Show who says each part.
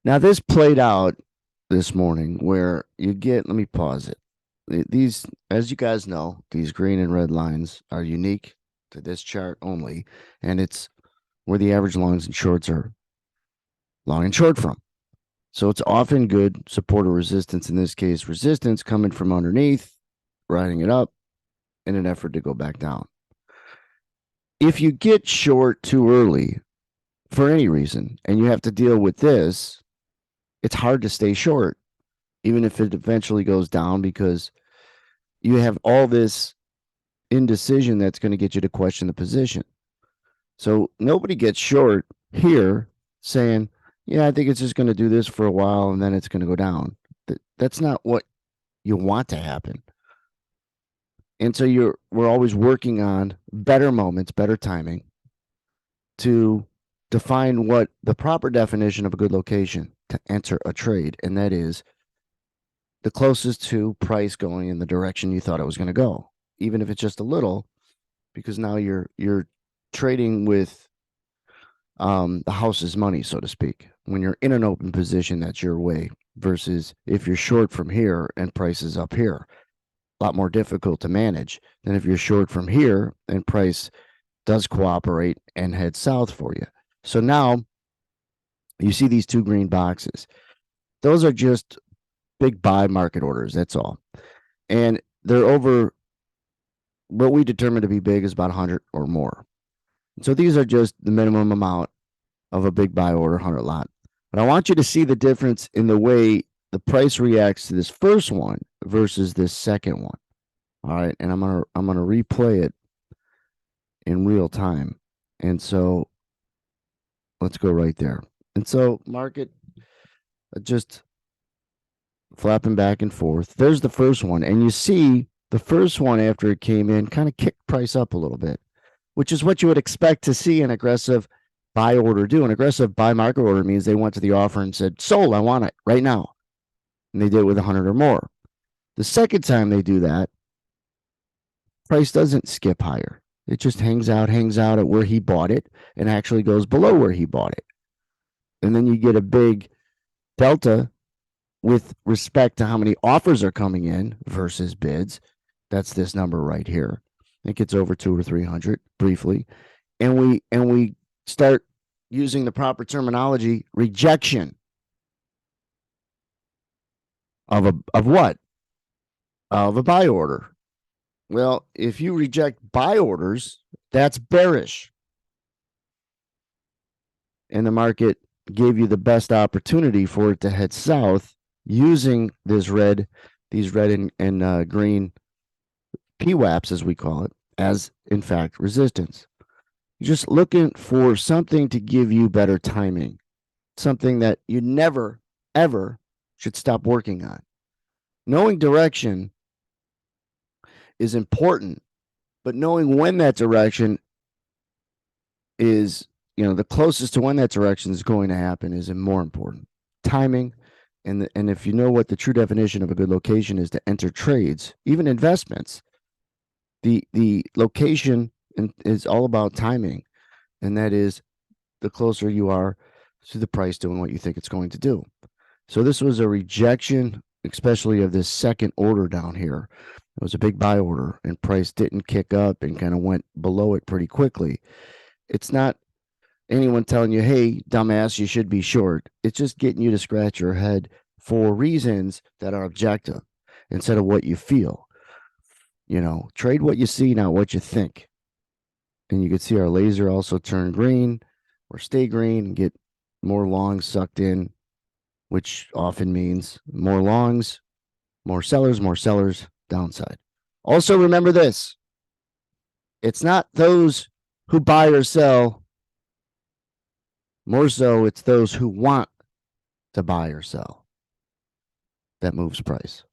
Speaker 1: Now, this played out this morning where you get, let me pause it. These, as you guys know, these green and red lines are unique to this chart only, and it's where the average longs and shorts are long and short from. So it's often good support or resistance. In this case, resistance coming from underneath, riding it up in an effort to go back down. If you get short too early for any reason and you have to deal with this, it's hard to stay short, even if it eventually goes down, because you have all this indecision that's going to get you to question the position. So nobody gets short here saying, yeah, I think it's just going to do this for a while and then it's going to go down. That's not what you want to happen. And so we're always working on better moments, better timing to define what the proper definition of a good location to enter a trade. And that is the closest to price going in the direction you thought it was going to go, even if it's just a little, because now you're trading with the house's money, so to speak. When you're in an open position, that's your way, versus if you're short from here and price is up here. A lot more difficult to manage than if you're short from here and price does cooperate and head south for you. So now you see these two green boxes. Those are just big buy market orders. That's all. And they're over what we determine to be big is about 100 or more. So these are just the minimum amount of a big buy order, 100 lot. But I want you to see the difference in the way the price reacts to this first one versus this second one. All right, and I'm gonna replay it in real time. And so let's go right there. And so market just flapping back and forth. There's the first one, and you see the first one after it came in kind of kicked price up a little bit, which is what you would expect to see an aggressive buy order do. An aggressive buy market order means they went to the offer and said, sold, I want it right now. And they did it with 100 or more. The second time they do that, price doesn't skip higher. It just hangs out at where he bought it and actually goes below where he bought it. And then you get a big delta with respect to how many offers are coming in versus bids. That's this number right here. It gets over 200 or 300 briefly. And we start using the proper terminology, rejection of what? Of a buy order. Well, if you reject buy orders, that's bearish. And the market gave you the best opportunity for it to head south using these red and green PWAPs, as we call it, as in fact resistance. You're just looking for something to give you better timing, something that you never, ever should stop working on. Knowing direction is important, but knowing when that direction is, the closest to when that direction is going to happen is more important. Timing, and if you know what the true definition of a good location is to enter trades, even investments, the location is all about timing, and that is the closer you are to the price doing what you think it's going to do. So this was a rejection, especially of this second order down here. It was a big buy order, and price didn't kick up and kind of went below it pretty quickly. It's not anyone telling you, hey, dumbass, you should be short. It's just getting you to scratch your head for reasons that are objective instead of what you feel. Trade what you see, not what you think. And you can see our laser also turn green or stay green and get more longs sucked in, which often means more longs, more sellers, downside. Also, remember this. It's not those who buy or sell. More so, it's those who want to buy or sell that moves price.